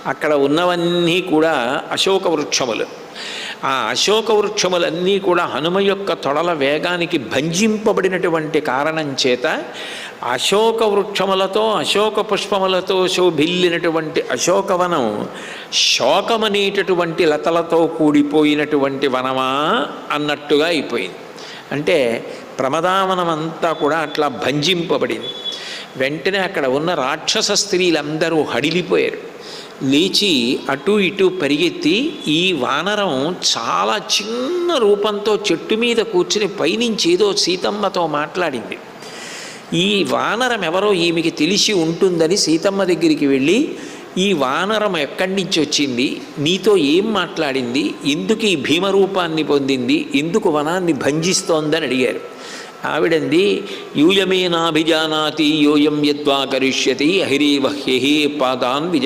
అక్కడ ఉన్నవన్నీ కూడా అశోక వృక్షములు. ఆ అశోక వృక్షములన్నీ కూడా హనుమ యొక్క తొడల వేగానికి భంజింపబడినటువంటి కారణం చేత అశోక వృక్షములతో అశోక పుష్పములతో శోభిల్లినటువంటి అశోకవనం శోకమనేటటువంటి లతలతో కూడిపోయినటువంటి వనమా అన్నట్టుగా అయిపోయింది. అంటే ప్రమదావనమంతా కూడా అట్లా భంజింపబడింది. వెంటనే అక్కడ ఉన్న రాక్షస స్త్రీలందరూ హడిలిపోయారు. లేచి అటు ఇటు పరిగెత్తి ఈ వానరం చాలా చిన్న రూపంతో చెట్టు మీద కూర్చుని పైనుంచి ఏదో సీతమ్మతో మాట్లాడింది. ఈ వానరం ఎవరో ఈమెకి తెలిసి ఉంటుందని సీతమ్మ దగ్గరికి వెళ్ళి, ఈ వానరం ఎక్కడి నుంచి వచ్చింది, నీతో ఏం మాట్లాడింది, ఎందుకు ఈ భీమరూపాన్ని పొందింది, ఎందుకు వనాన్ని భంజిస్తోందని అడిగారు. ఆవిడంది, యూయమేనాభిజానాతి యోయం యద్వా కరిష్యతి అహిరేవహ్యహే పాదాన్